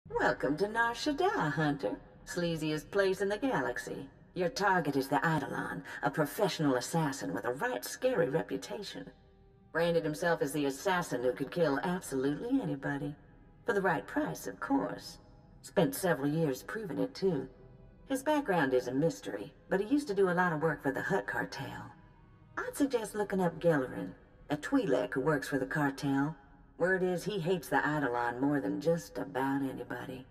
Welcome to Shaddaa, Hunter. Sleaziest place in the galaxy. Your target is the Eidolon, a professional assassin with a right scary reputation. Branded himself as the assassin who could kill absolutely anybody. For the right price, of course. Spent several years proving it, too. His background is a mystery, but he used to do a lot of work for the Hutt cartel. I'd suggest looking up Gellerin, a Twi'lek who works for the cartel. Word is he hates the Eidolon more than just about anybody.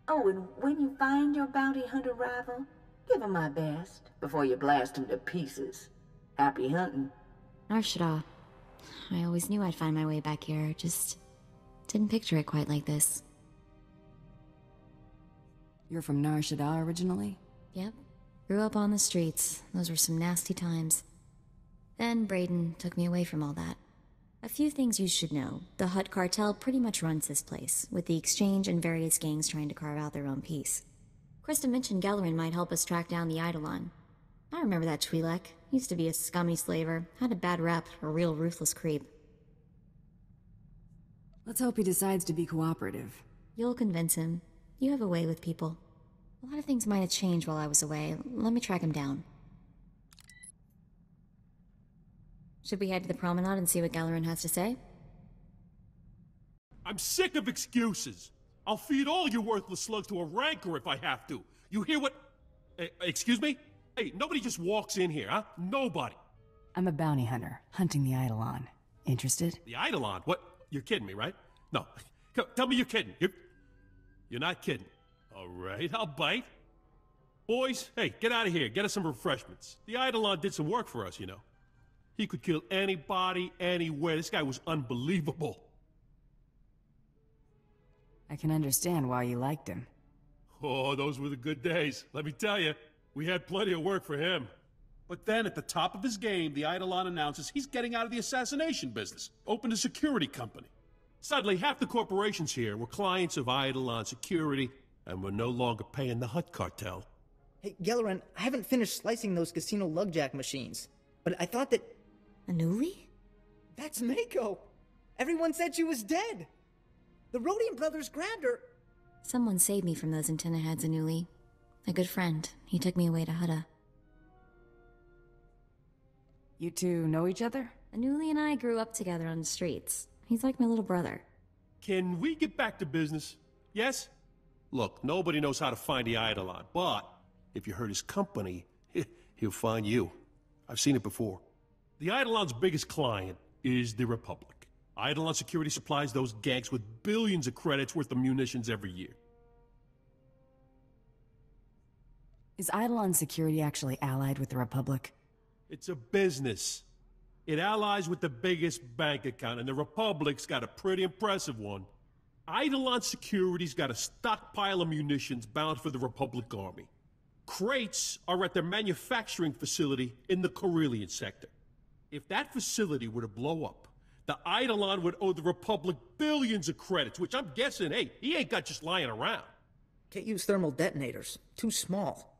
Oh, and when you find your bounty hunter rival, give him my best before you blast him to pieces. Happy hunting. Shaddaa. I always knew I'd find my way back here, just didn't picture it quite like this. You're from Shaddaa originally? Yep. Grew up on the streets. Those were some nasty times. Then Brayden took me away from all that. A few things you should know. The Hutt cartel pretty much runs this place, with the Exchange and various gangs trying to carve out their own piece. Krista mentioned Gellerin might help us track down the Eidolon. I remember that Twi'lek. Used to be a scummy slaver, had a bad rep, a real ruthless creep. Let's hope he decides to be cooperative. You'll convince him. You have a way with people. A lot of things might have changed while I was away. Let me track him down. Should we head to the promenade and see what Gellerin has to say? I'm sick of excuses. I'll feed all you worthless slugs to a rancor if I have to. You hear what... excuse me? Hey, nobody just walks in here, huh? Nobody. I'm a bounty hunter, hunting the Eidolon. Interested? The Eidolon? What? You're kidding me, right? No. Tell me you're kidding. You're not kidding. All right, I'll bite. Boys, hey, get out of here. Get us some refreshments. The Eidolon did some work for us, you know. He could kill anybody, anywhere. This guy was unbelievable. I can understand why you liked him. Oh, those were the good days. Let me tell you, we had plenty of work for him. But then, at the top of his game, the Eidolon announces he's getting out of the assassination business. Opened a security company. Suddenly, half the corporations here were clients of Eidolon Security, and were no longer paying the Hutt cartel. Hey, Gellerin, I haven't finished slicing those casino lugjack machines. But I thought that... Anuli? That's Mako! Everyone said she was dead! The Rhodian brothers grabbed her... Someone saved me from those antenna heads, Anuli. A good friend. He took me away to Hutta. You two know each other? Anuli and I grew up together on the streets. He's like my little brother. Can we get back to business? Yes? Look, nobody knows how to find the Eidolon, but if you hurt his company, he'll find you. I've seen it before. The Eidolon's biggest client is the Republic. Eidolon Security supplies those gangs with billions of credits worth of munitions every year. Is Eidolon Security actually allied with the Republic? It's a business. It allies with the biggest bank account, and the Republic's got a pretty impressive one. Eidolon Security's got a stockpile of munitions bound for the Republic Army. Crates are at their manufacturing facility in the Corellian sector. If that facility were to blow up, the Eidolon would owe the Republic billions of credits, which I'm guessing, hey, he ain't got just lying around. Can't use thermal detonators. Too small.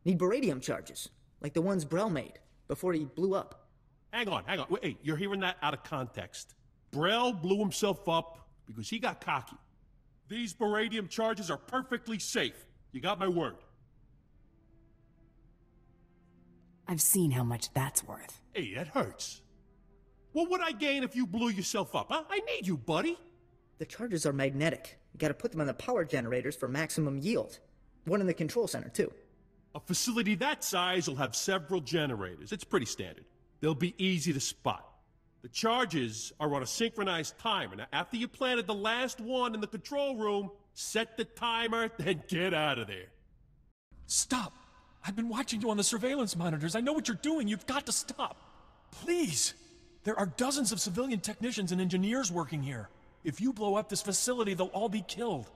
Need baradium charges, like the ones Brel made, before he blew up. Hang on. Wait, hey, you're hearing that out of context. Brel blew himself up because he got cocky. These baradium charges are perfectly safe. You got my word. I've seen how much that's worth. Hey, that hurts. What would I gain if you blew yourself up, huh? I need you, buddy. The charges are magnetic. You gotta put them on the power generators for maximum yield. One in the control center, too. A facility that size will have several generators. It's pretty standard. They'll be easy to spot. The charges are on a synchronized timer. Now, after you planted the last one in the control room, set the timer, then get out of there. Stop! I've been watching you on the surveillance monitors. I know what you're doing. You've got to stop. Please! There are dozens of civilian technicians and engineers working here. If you blow up this facility, they'll all be killed.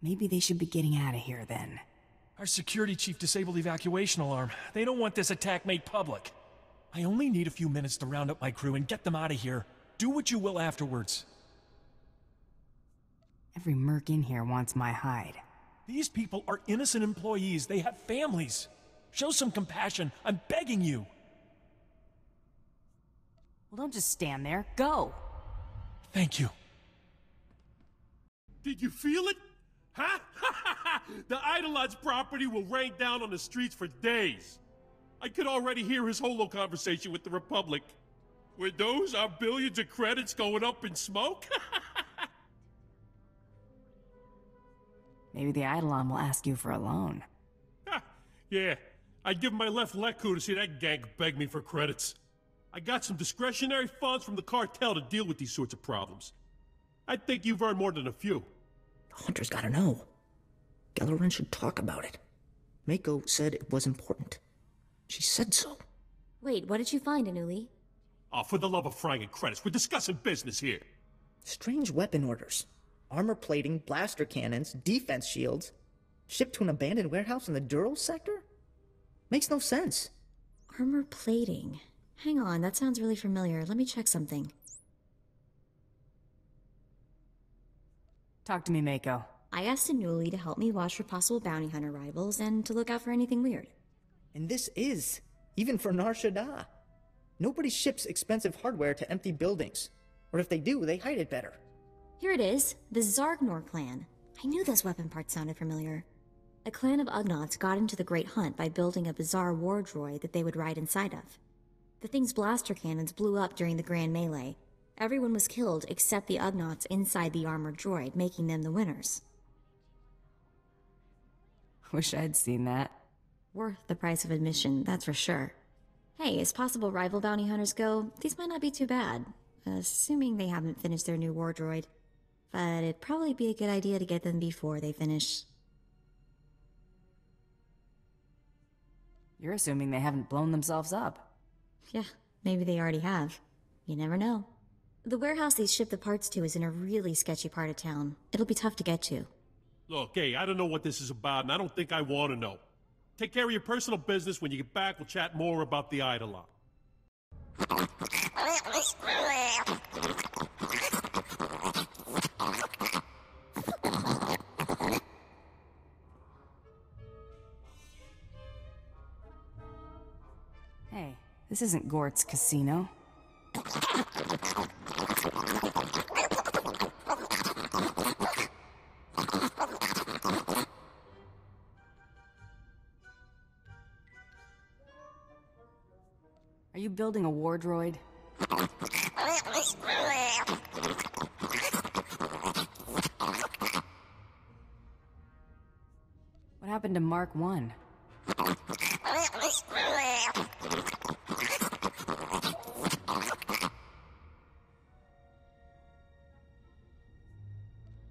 Maybe they should be getting out of here then. Our security chief disabled the evacuation alarm. They don't want this attack made public. I only need a few minutes to round up my crew and get them out of here. Do what you will afterwards. Every merc in here wants my hide. These people are innocent employees. They have families. Show some compassion. I'm begging you. Well, don't just stand there. Go! Thank you. Did you feel it? Huh? The Eidolon's property will rain down on the streets for days. I could already hear his holo conversation with the Republic. Were those our billions of credits going up in smoke? Maybe the Eidolon will ask you for a loan. Yeah, I'd give my left leg-coup to see that gank beg me for credits. I got some discretionary funds from the cartel to deal with these sorts of problems. I think you've earned more than a few. The Hunter's gotta know. Gellerin should talk about it. Mako said it was important. She said so. Wait, what did you find, Anuli? Oh, for the love of frying and credits, we're discussing business here. Strange weapon orders. Armor plating, blaster cannons, defense shields. Shipped to an abandoned warehouse in the Dural sector? Makes no sense. Armor plating. Hang on, that sounds really familiar. Let me check something. Talk to me, Mako. I asked Anuli to help me watch for possible bounty hunter rivals and to look out for anything weird. And this is, even for Nar Shaddaa. Nobody ships expensive hardware to empty buildings. Or if they do, they hide it better. Here it is, the Zargnor clan. I knew those weapon parts sounded familiar. A clan of Ugnaughts got into the Great Hunt by building a bizarre war droid that they would ride inside of. The thing's blaster cannons blew up during the Grand Melee. Everyone was killed except the Ugnaughts inside the armored droid, making them the winners. Wish I'd seen that. Worth the price of admission, that's for sure. Hey, as possible rival bounty hunters go, these might not be too bad. Assuming they haven't finished their new war droid. But it'd probably be a good idea to get them before they finish. You're assuming they haven't blown themselves up. Yeah, maybe they already have. You never know. The warehouse they ship the parts to is in a really sketchy part of town. It'll be tough to get to. Look, hey, I don't know what this is about, and I don't think I want to know. Take care of your personal business. When you get back, we'll chat more about the Eidolon. Hey, this isn't Gort's casino. Are you building a war droid? What happened to Mark 1?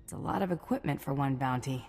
It's a lot of equipment for one bounty.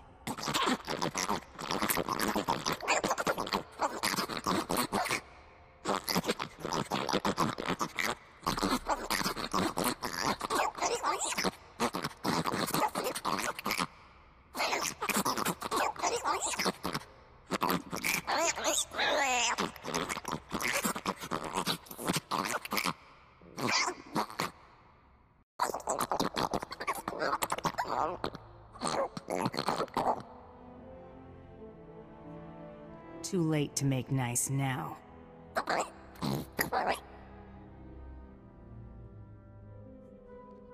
Too late to make nice now.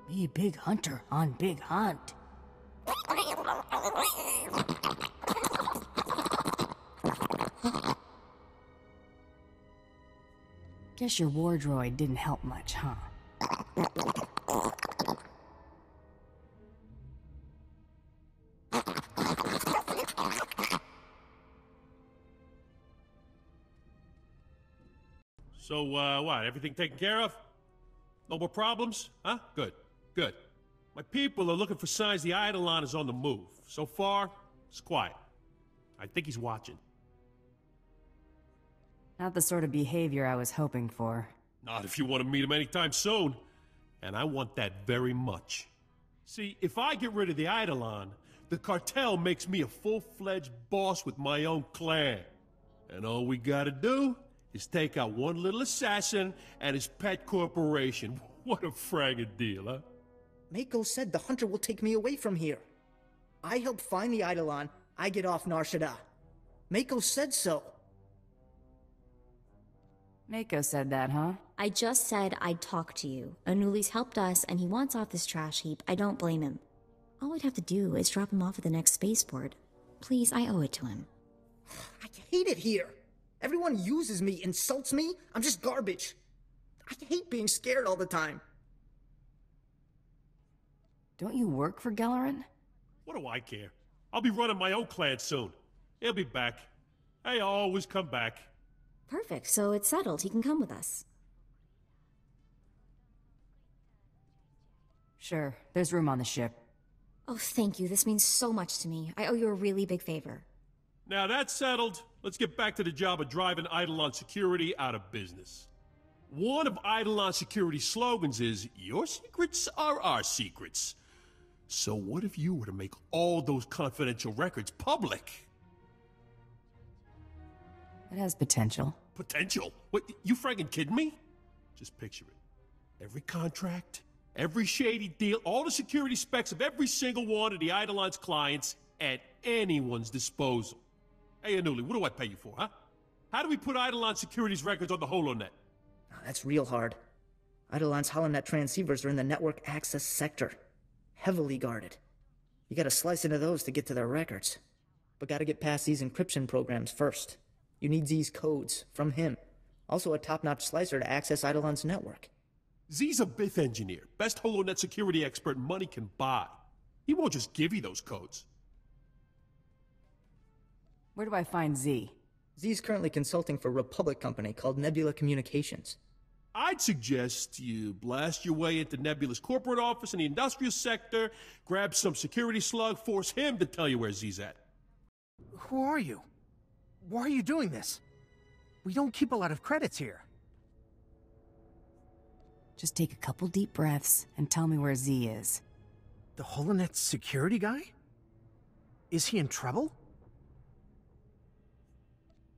Be a big hunter on big hunt. Guess your war droid didn't help much, huh? So, what, everything taken care of? No more problems? Huh? Good, good. My people are looking for signs the Eidolon is on the move. So far, it's quiet. I think he's watching. Not the sort of behavior I was hoping for. Not if you want to meet him anytime soon. And I want that very much. See, if I get rid of the Eidolon, the cartel makes me a full-fledged boss with my own clan. And all we gotta do is take out one little assassin and his pet corporation. What a fragging deal, huh? Mako said the Hunter will take me away from here. I help find the Eidolon, I get off Nar Shaddaa. Mako said so. Mako said that, huh? I just said I'd talk to you. Anuli's helped us, and he wants off this trash heap. I don't blame him. All we'd have to do is drop him off at the next spaceport. Please, I owe it to him. I hate it here. Everyone uses me, insults me. I'm just garbage. I hate being scared all the time. Don't you work for Gellerin? What do I care? I'll be running my own clan soon. He'll be back. Hey, I'll always come back. Perfect, so it's settled. He can come with us. Sure, there's room on the ship. Oh, thank you. This means so much to me. I owe you a really big favor. Now that's settled, let's get back to the job of driving Eidolon Security out of business. One of Eidolon Security's slogans is, "Your secrets are our secrets." So what if you were to make all those confidential records public? It has potential. Potential? What, you friggin' kidding me? Just picture it. Every contract, every shady deal, all the security specs of every single one of the Eidolon's clients at anyone's disposal. Hey, Anuli, what do I pay you for, huh? How do we put Eidolon Security's records on the HoloNet? Oh, that's real hard. Eidolon's HoloNet transceivers are in the network access sector. Heavily guarded. You gotta slice into those to get to their records. But gotta get past these encryption programs first. You need Z's codes from him. Also a top-notch slicer to access Eidolon's network. Z's a BIF engineer, best HoloNet security expert money can buy. He won't just give you those codes. Where do I find Z? Z's currently consulting for a Republic company called Nebula Communications. I'd suggest you blast your way into Nebula's corporate office in the industrial sector, grab some security slug, force him to tell you where Z's at. Who are you? Why are you doing this? We don't keep a lot of credits here. Just take a couple deep breaths and tell me where Z is. The HoloNet security guy? Is he in trouble?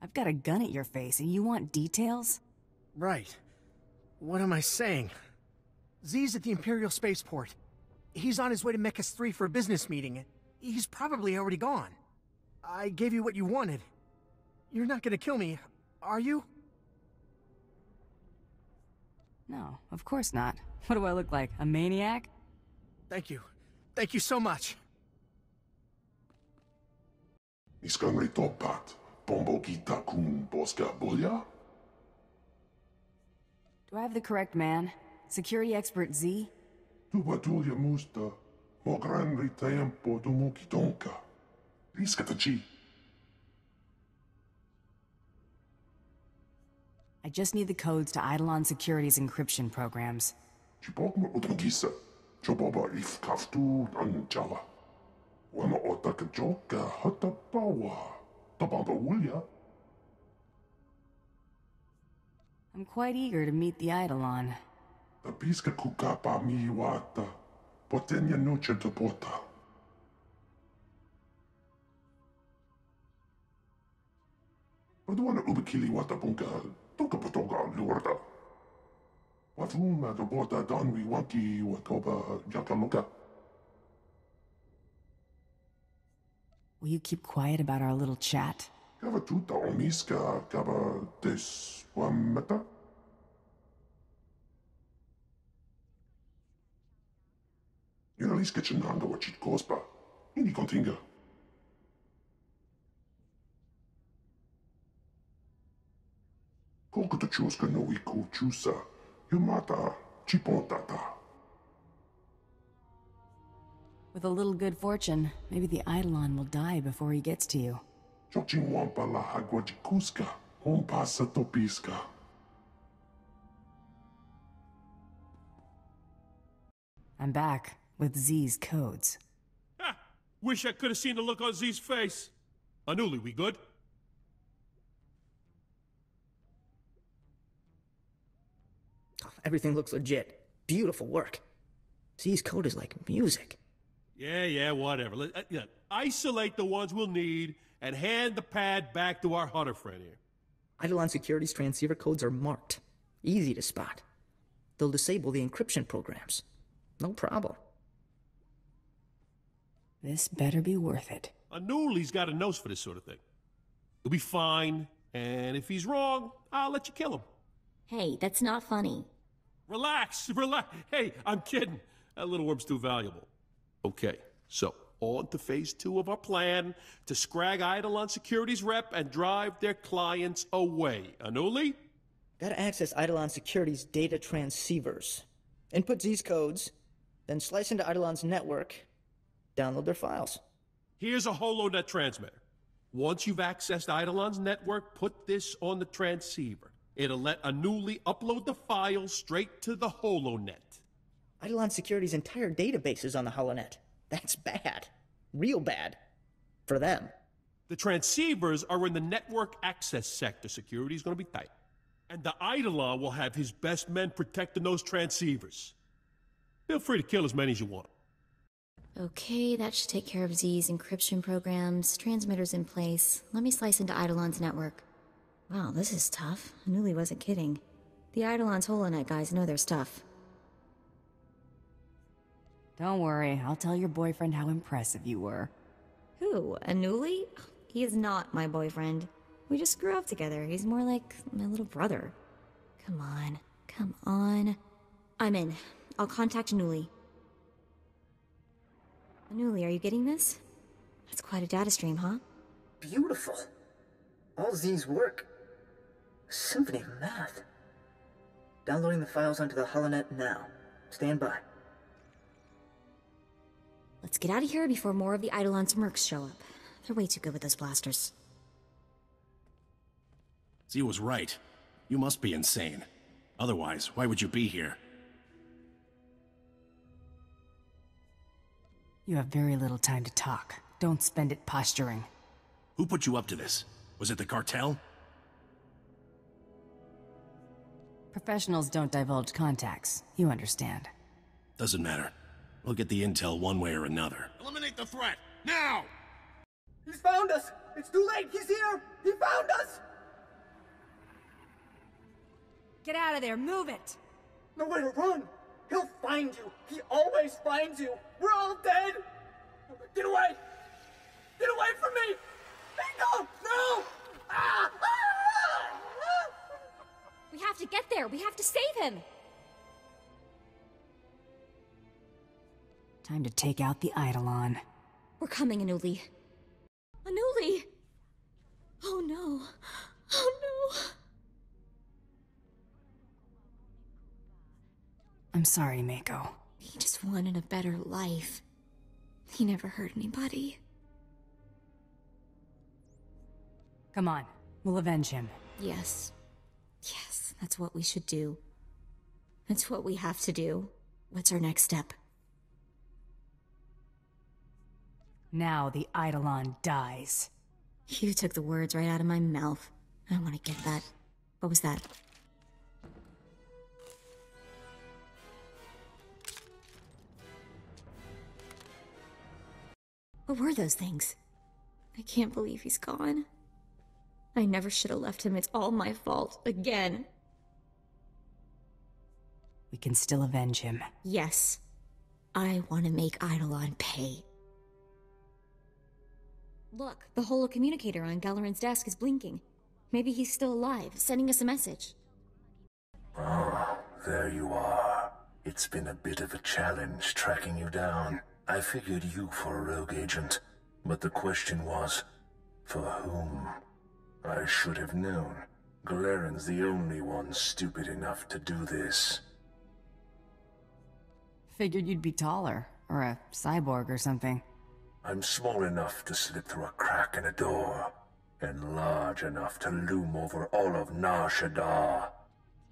I've got a gun at your face and you want details? Right. What am I saying? Z's at the Imperial Spaceport. He's on his way to Mechas 3 for a business meeting. He's probably already gone. I gave you what you wanted. You're not gonna kill me, are you? No, of course not. What do I look like, a maniac? Thank you. Thank you so much. Iskan topat, bombo kita kun boska boya? Do I have the correct man? Security expert Z? Tubatulia musta, mo gran tempo dumuki donka. Riskatachi. I just need the codes to Eidolon Security's encryption programs. Chipokma utangisa, choboba if kaftu anjala. Wama otaka joka hatapawa, tabamba ulya. I'm quite eager to meet the Eidolon. Tapiska kukapa mi wata, potenya noche de pota. Paduana ubikili wata bunga, toka patoga lurda. Wafuma de bota donwi wanki wakoba yakaloka. Will you keep quiet about our little chat? Kava tuta omiska kava des wameta. Iraliska chenanga wachit kospa. Ini kontinga. Kolko to chuska no iku chusa. Yumata chipontata. With a little good fortune, maybe the Eidolon will die before he gets to you. Chochin wampa la hagwajikuska. Hompasa topiska. I'm back with Z's codes. Ha! Wish I could have seen the look on Z's face. Anuli, we good? Everything looks legit. Beautiful work. Z's code is like music. Yeah, whatever. Isolate the ones we'll need and hand the pad back to our hunter friend here. Eidolon Security's transceiver codes are marked. Easy to spot. They'll disable the encryption programs. No problem. This better be worth it. Anuli's got a nose for this sort of thing. He'll be fine, and if he's wrong, I'll let you kill him. Hey, that's not funny. Relax. Hey, I'm kidding. That little worm's too valuable. Okay, So, on to phase 2 of our plan, to scrag Eidolon Security's rep and drive their clients away. Anuli? Gotta access Eidolon Security's data transceivers. Input Z's codes, then slice into Eidolon's network, download their files. Here's a HoloNet transmitter. Once you've accessed Eidolon's network, put this on the transceiver. It'll let Anuli upload the files straight to the HoloNet. Eidolon Security's entire database is on the HoloNet. That's bad. Real bad. For them. The transceivers are in the network access sector. Security's gonna be tight. And the Eidolon will have his best men protecting those transceivers. Feel free to kill as many as you want. Okay, that should take care of Z's encryption programs, transmitters in place. Let me slice into Eidolon's network. Wow, this is tough. Anuli wasn't kidding. The Eidolon's HoloNet guys know their stuff. Don't worry, I'll tell your boyfriend how impressive you were. Who? Anuli? He is not my boyfriend. We just grew up together. He's more like my little brother. Come on. Come on. I'm in. I'll contact Anuli. Anuli, are you getting this? That's quite a data stream, huh? Beautiful. All Z's work. A symphony of math. Downloading the files onto the HoloNet now. Stand by. Let's get out of here before more of the Eidolon's mercs show up. They're way too good with those blasters. Z was right. You must be insane. Otherwise, why would you be here? You have very little time to talk. Don't spend it posturing. Who put you up to this? Was it the cartel? Professionals don't divulge contacts. You understand. Doesn't matter. We'll get the intel one way or another. Eliminate the threat! Now! He's found us! It's too late! He's here! He found us! Get out of there! Move it! Nowhere to run! He'll find you! He always finds you! We're all dead! Get away! Get away from me! Bingo! No! Ah! We have to get there! We have to save him! Time to take out the Eidolon. We're coming, Anuli. Anuli! Oh no. Oh no. I'm sorry, Mako. He just wanted a better life. He never hurt anybody. Come on, we'll avenge him. Yes. Yes, that's what we should do. That's what we have to do. What's our next step? Now the Eidolon dies. You took the words right out of my mouth. I want to get that. What was that? What were those things? I can't believe he's gone. I never should have left him. It's all my fault. Again. We can still avenge him. Yes. I want to make Eidolon pay. Look, the holocommunicator on Galarin's desk is blinking. Maybe he's still alive, sending us a message. Oh, there you are. It's been a bit of a challenge tracking you down. I figured you for a rogue agent, but the question was, for whom? I should have known. Galarin's the only one stupid enough to do this. Figured you'd be taller, or a cyborg or something. I'm small enough to slip through a crack in a door, and large enough to loom over all of Shaddaa.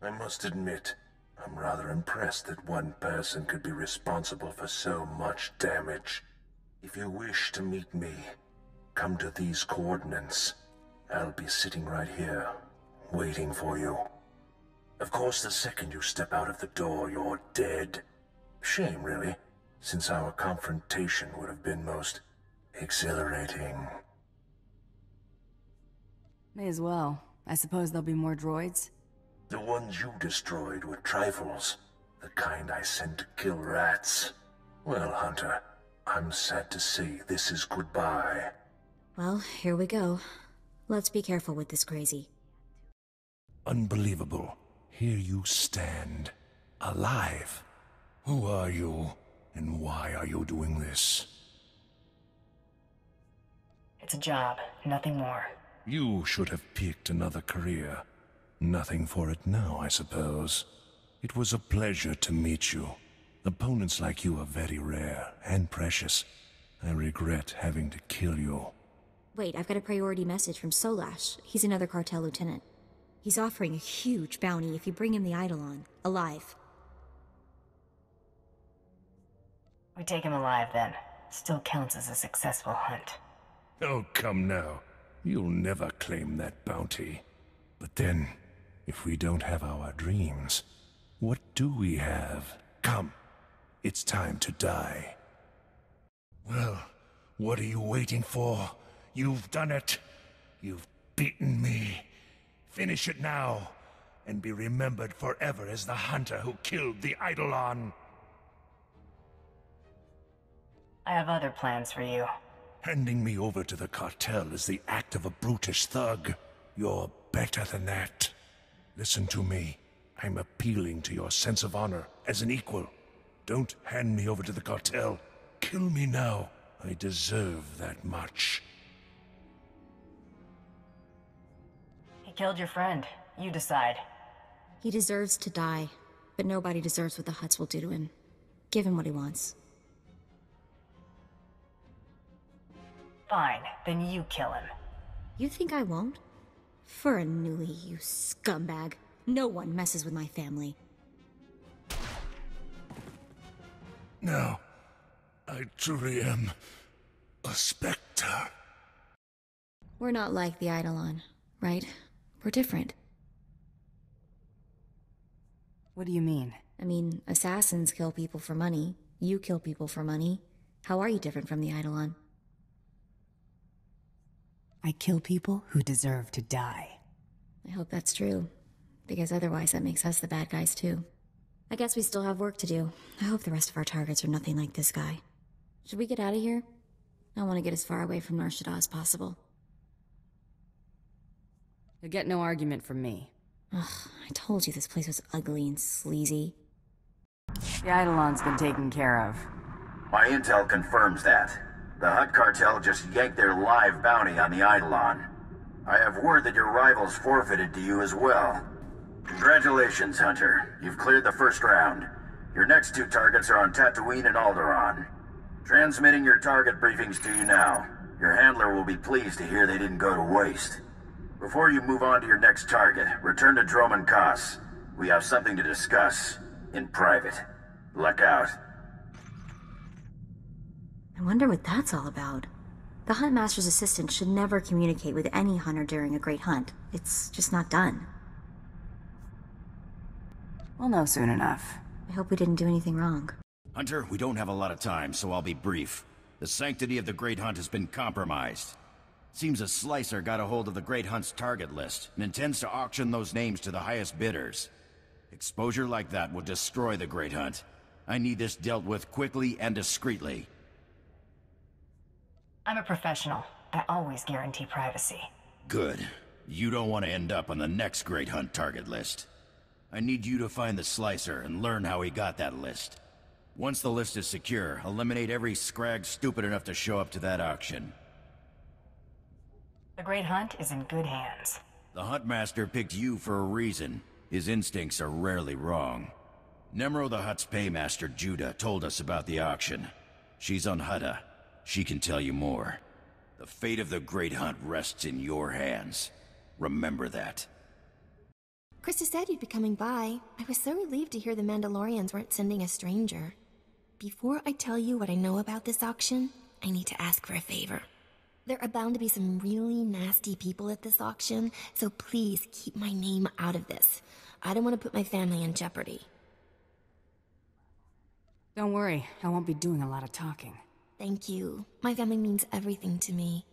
I must admit, I'm rather impressed that one person could be responsible for so much damage. If you wish to meet me, come to these coordinates. I'll be sitting right here, waiting for you. Of course, the second you step out of the door, you're dead. Shame, really, since our confrontation would have been most exhilarating. May as well. I suppose there'll be more droids? The ones you destroyed were trifles, the kind I sent to kill rats. Well, Hunter, I'm sad to say this is goodbye. Well, here we go. Let's be careful with this crazy. Unbelievable. Here you stand, alive. Who are you, and why are you doing this? It's a job, nothing more. You should have picked another career. Nothing for it now, I suppose. It was a pleasure to meet you. Opponents like you are very rare and precious. I regret having to kill you. Wait, I've got a priority message from Solash. He's another cartel lieutenant. He's offering a huge bounty if you bring him the Eidolon, alive. We take him alive then. Still counts as a successful hunt. Oh, come now. You'll never claim that bounty. But then, if we don't have our dreams, what do we have? Come, it's time to die. Well, what are you waiting for? You've done it. You've beaten me. Finish it now, and be remembered forever as the hunter who killed the Eidolon. I have other plans for you. Handing me over to the cartel is the act of a brutish thug. You're better than that. Listen to me. I'm appealing to your sense of honor as an equal. Don't hand me over to the cartel. Kill me now. I deserve that much. He killed your friend. You decide. He deserves to die, but nobody deserves what the Hutts will do to him. Give him what he wants. Fine, then you kill him. You think I won't? For a newly, you scumbag. No one messes with my family. No, I truly am a specter. We're not like the Eidolon, right? We're different. What do you mean? I mean, assassins kill people for money. You kill people for money. How are you different from the Eidolon? I kill people who deserve to die. I hope that's true, because otherwise that makes us the bad guys too. I guess we still have work to do. I hope the rest of our targets are nothing like this guy. Should we get out of here? I want to get as far away from Shaddaa as possible. You'll get no argument from me. Ugh, I told you this place was ugly and sleazy. The Eidolon's been taken care of. My intel confirms that. The Hutt cartel just yanked their live bounty on the Eidolon. I have word that your rivals forfeited to you as well. Congratulations, Hunter. You've cleared the first round. Your next two targets are on Tatooine and Alderaan. Transmitting your target briefings to you now. Your handler will be pleased to hear they didn't go to waste. Before you move on to your next target, return to Droman Kaas. We have something to discuss. In private. Luck out. I wonder what that's all about. The Huntmaster's assistant should never communicate with any hunter during a great hunt. It's just not done. We'll know soon enough. I hope we didn't do anything wrong. Hunter, we don't have a lot of time, so I'll be brief. The sanctity of the Great Hunt has been compromised. Seems a slicer got a hold of the Great Hunt's target list and intends to auction those names to the highest bidders. Exposure like that will destroy the Great Hunt. I need this dealt with quickly and discreetly. I'm a professional. I always guarantee privacy. Good. You don't want to end up on the next Great Hunt target list. I need you to find the slicer and learn how he got that list. Once the list is secure, eliminate every scrag stupid enough to show up to that auction. The Great Hunt is in good hands. The Huntmaster picked you for a reason. His instincts are rarely wrong. Nemro the Hutt's paymaster, Judah, told us about the auction. She's on Shaddaa. She can tell you more. The fate of the Great Hunt rests in your hands. Remember that. Krista said you'd be coming by. I was so relieved to hear the Mandalorians weren't sending a stranger. Before I tell you what I know about this auction, I need to ask for a favor. There are bound to be some really nasty people at this auction, so please keep my name out of this. I don't want to put my family in jeopardy. Don't worry, I won't be doing a lot of talking. Thank you. My family means everything to me.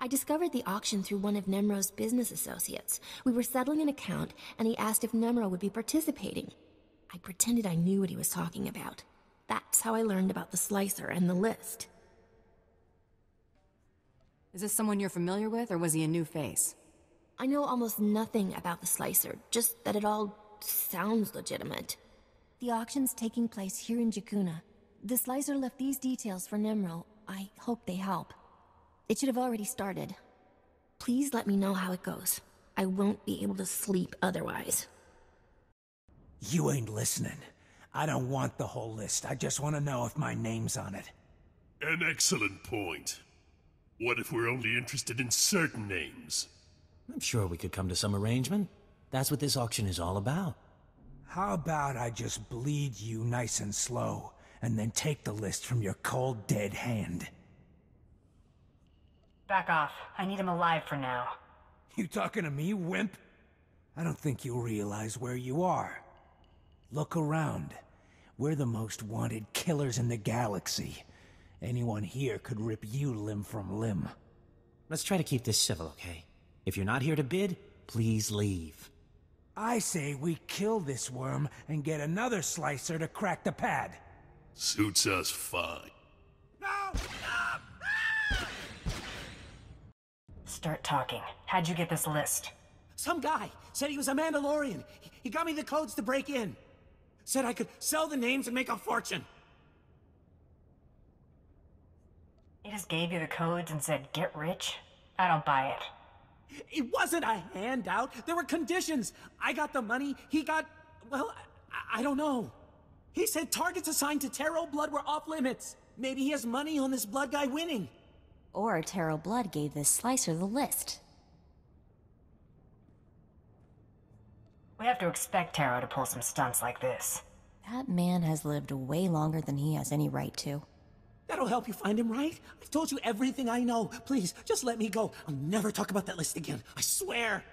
I discovered the auction through one of Nemro's business associates. We were settling an account, and he asked if Nemro would be participating. I pretended I knew what he was talking about. That's how I learned about the slicer and the list. Is this someone you're familiar with, or was he a new face? I know almost nothing about the slicer, just that it all sounds legitimate. The auction's taking place here in Jakuna. The slicer left these details for Nemro. I hope they help. It should have already started. Please let me know how it goes. I won't be able to sleep otherwise. You ain't listening. I don't want the whole list. I just want to know if my name's on it. An excellent point. What if we're only interested in certain names? I'm sure we could come to some arrangement. That's what this auction is all about. How about I just bleed you nice and slow, and then take the list from your cold, dead hand? Back off. I need him alive for now. You talking to me, wimp? I don't think you realize where you are. Look around. We're the most wanted killers in the galaxy. Anyone here could rip you limb from limb. Let's try to keep this civil, okay? If you're not here to bid, please leave. I say we kill this worm and get another slicer to crack the pad. Suits us fine. No! Start talking. How'd you get this list? Some guy said he was a Mandalorian. He got me the codes to break in. Said I could sell the names and make a fortune. He just gave you the codes and said, get rich? I don't buy it. It wasn't a handout. There were conditions. I got the money. He got... well, I don't know. He said targets assigned to Taro Blood were off limits. Maybe he has money on this Blood guy winning. Or Taro Blood gave this slicer the list. We have to expect Taro to pull some stunts like this. That man has lived way longer than he has any right to. That'll help you find him, right? I've told you everything I know. Please, just let me go. I'll never talk about that list again. I swear.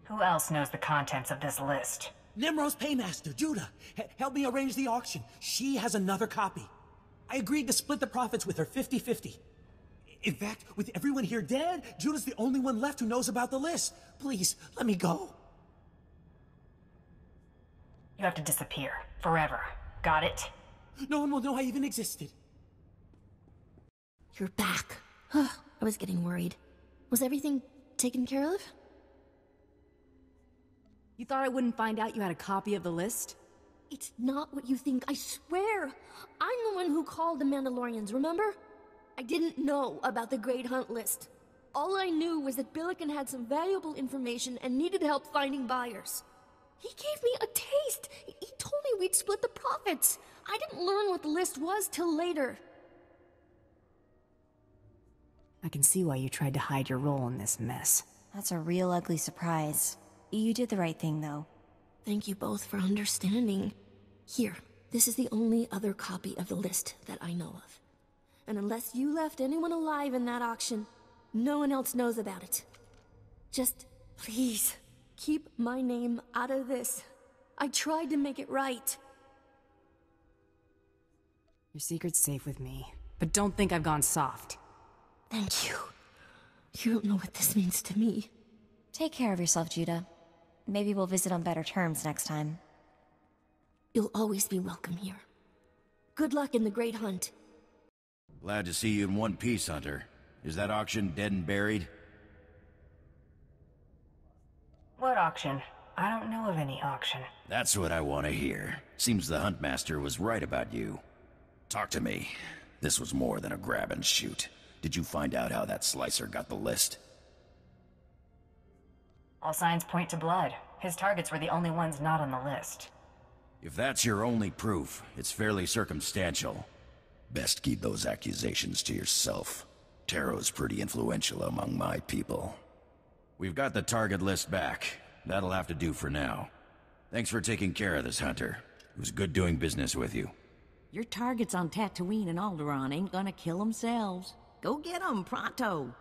Who else knows the contents of this list? Nimro's paymaster, Judah. Help me arrange the auction. She has another copy. I agreed to split the profits with her 50-50. In fact, with everyone here dead, Judah's the only one left who knows about the list. Please, let me go. You have to disappear. Forever. Got it? No one will know I even existed. You're back. I was getting worried. Was everything taken care of? You thought I wouldn't find out you had a copy of the list? It's not what you think, I swear. I'm the one who called the Mandalorians, remember? I didn't know about the Great Hunt list. All I knew was that Billiken had some valuable information and needed help finding buyers. He gave me a taste. He told me we'd split the profits. I didn't learn what the list was till later. I can see why you tried to hide your role in this mess. That's a real ugly surprise. You did the right thing, though. Thank you both for understanding. Here, this is the only other copy of the list that I know of. And unless you left anyone alive in that auction, no one else knows about it. Just, please, keep my name out of this. I tried to make it right. Your secret's safe with me, but don't think I've gone soft. Thank you. You don't know what this means to me. Take care of yourself, Judah. Maybe we'll visit on better terms next time. You'll always be welcome here. Good luck in the Great Hunt. Glad to see you in one piece, Hunter. Is that auction dead and buried? What auction? I don't know of any auction. That's what I want to hear. Seems the Huntmaster was right about you. Talk to me. This was more than a grab and shoot. Did you find out how that slicer got the list? All signs point to Blood. His targets were the only ones not on the list. If that's your only proof, it's fairly circumstantial. Best keep those accusations to yourself. Taro's pretty influential among my people. We've got the target list back. That'll have to do for now. Thanks for taking care of this, Hunter. It was good doing business with you. Your targets on Tatooine and Alderaan ain't gonna kill themselves. Go get 'em, pronto.